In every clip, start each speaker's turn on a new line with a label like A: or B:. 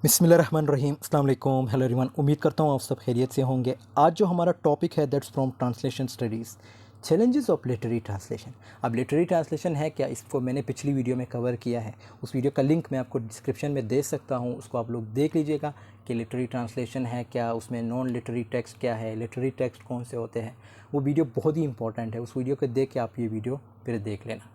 A: बिस्मिल्लाहिर्रहमानिर्रहीम, अस्सलाम वालेकुम, हेलो एवरीवन। उम्मीद करता हूँ आप सब खैरियत से होंगे। आज जो हमारा टॉपिक है that's from translation studies, challenges of literary translation. अब लिटरेरी ट्रांसलेशन है क्या, इसको मैंने पिछली वीडियो में कवर किया है। उस वीडियो का लिंक मैं आपको डिस्क्रिप्शन में दे सकता हूँ, उसको आप लोग देख लीजिएगा कि लिटरेरी ट्रांसलेशन है क्या, उसमें नॉन लिटरेरी टेक्स्ट क्या है, लिटरेरी टेक्स्ट कौन से होते हैं। वो वीडियो बहुत ही इंपॉर्टेंट है, उस वीडियो को देख के आप ये वीडियो फिर देख लेना।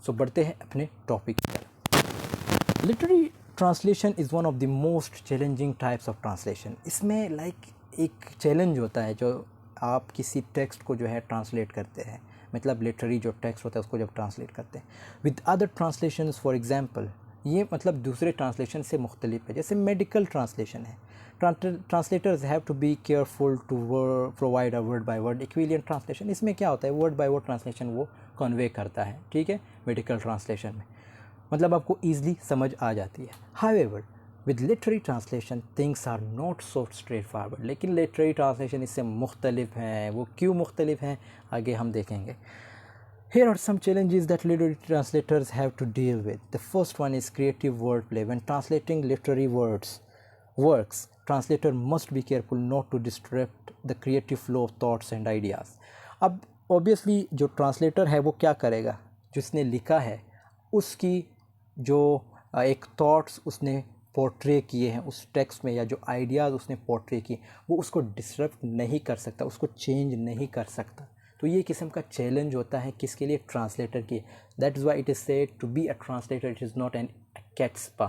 A: सो बढ़ते हैं अपने टॉपिक पर। Literary translation is one of the most challenging types of translation. इसमें एक चैलेंज होता है जो आप किसी टेक्स्ट को जो है ट्रांसलेट करते हैं, मतलब लिटरेरी जो टेक्स्ट होता है उसको जब ट्रांसलेट करते हैं with other translations. For example, ये मतलब दूसरे ट्रांसलेशन से मुख्तलिफ है। जैसे मेडिकल ट्रांसलेशन है, translators have to be careful to provide a word by word equivalent translation. इसमें क्या होता है, वर्ड बाय वर्ड ट्रांसलेशन वो कन्वे करता है, ठीक है, मेडिकल ट्रांसलेशन में, मतलब आपको ईज़िली समझ आ जाती है। However with literary translation things are not so straightforward. लेकिन लिटरेरी ट्रांसलेशन इससे मुख्तलिफ हैं। वो क्यों मुख्तलिफ हैं आगे हम देखेंगे। Here are some challenges that literary translators have to deal with. The first one is creative wordplay. When translating literary works, translator must be careful not to disrupt the creative flow of thoughts and ideas. अब obviously जो translator है वो क्या करेगा, जिसने लिखा है उसकी जो एक थॉट्स उसने पोर्ट्रे किए हैं उस टेक्स्ट में, या जो आइडियाज़ उसने पोर्ट्रे किए, वो उसको डिसरप्ट नहीं कर सकता, उसको चेंज नहीं कर सकता। तो ये किस्म का चैलेंज होता है किसके लिए, ट्रांसलेटर की। That is why it is said to be a translator it is not an कैट्सपा।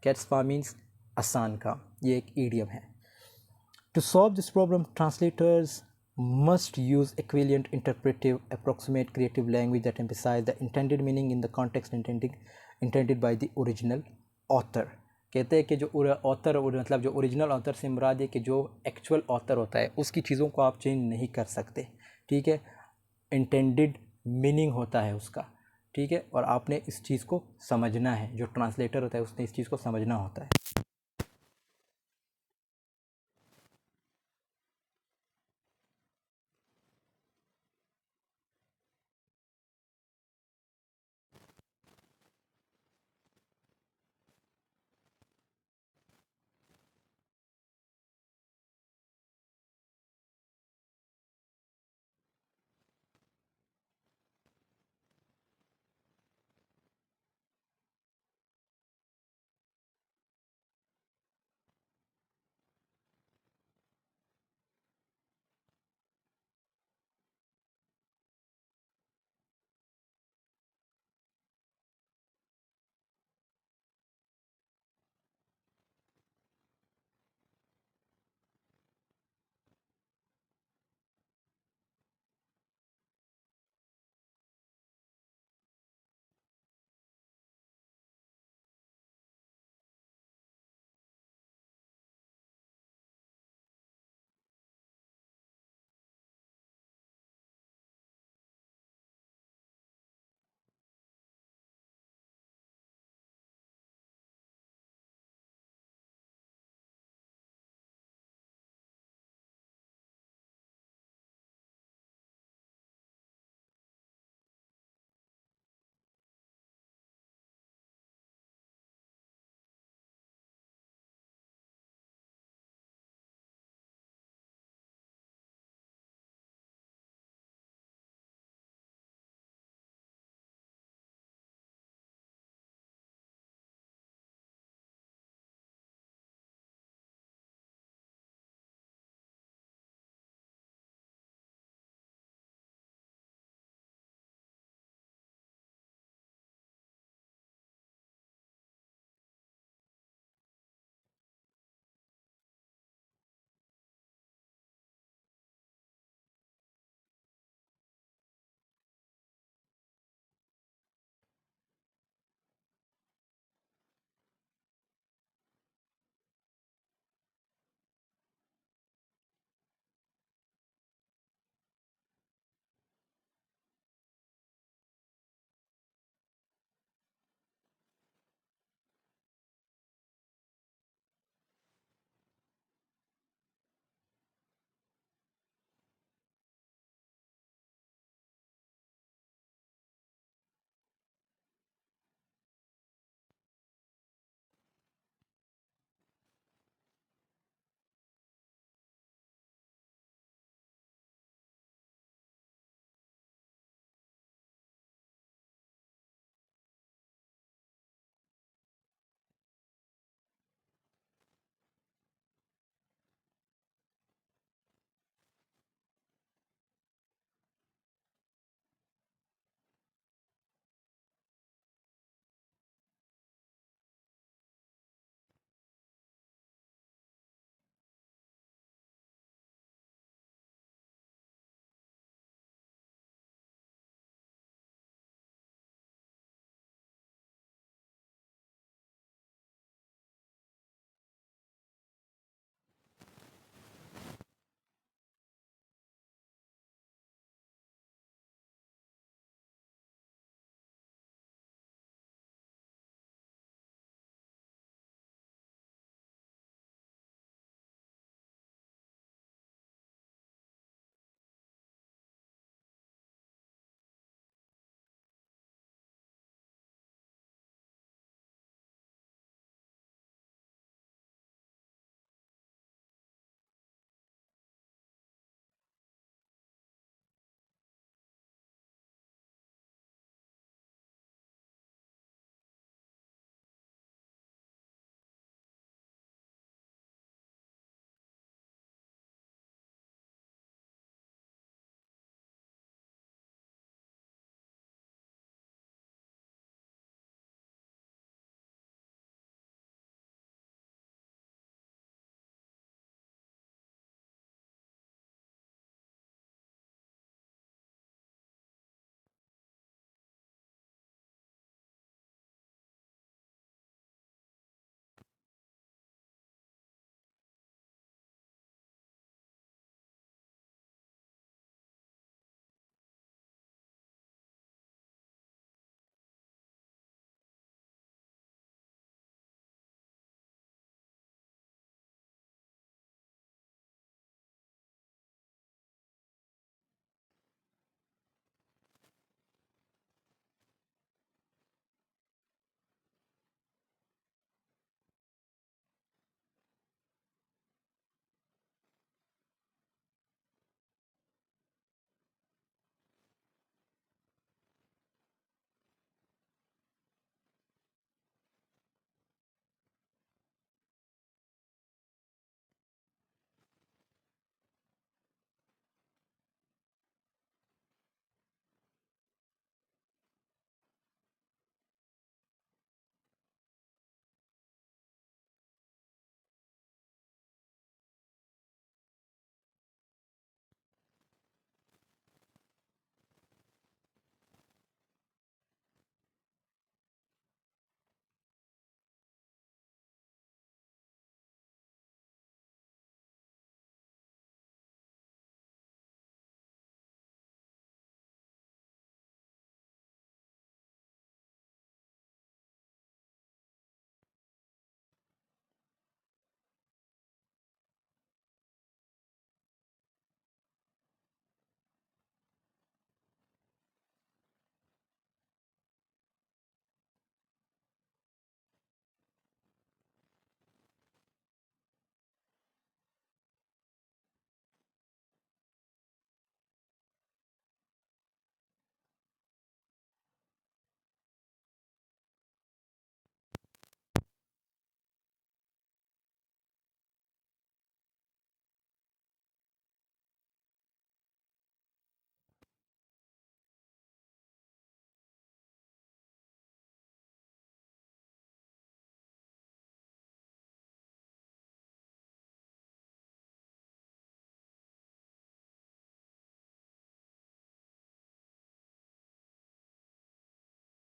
A: कैट्सपा मीन्स आसान काम, ये एक ईडियम है। To solve this problem, translators must use equivalent, interpretive, approximate, creative language that emphasize the intended meaning in the context intended by the original author. कहते हैं कि जो ऑथर मतलब जो ओरिजिनल ऑथर से मुराद है कि जो एक्चुअल ऑथर होता है उसकी चीज़ों को आप चेंज नहीं कर सकते, ठीक है। इंटेंडेड मीनिंग होता है उसका, ठीक है, और आपने इस चीज़ को समझना है। जो ट्रांसलेटर होता है उसने इस चीज़ को समझना होता है।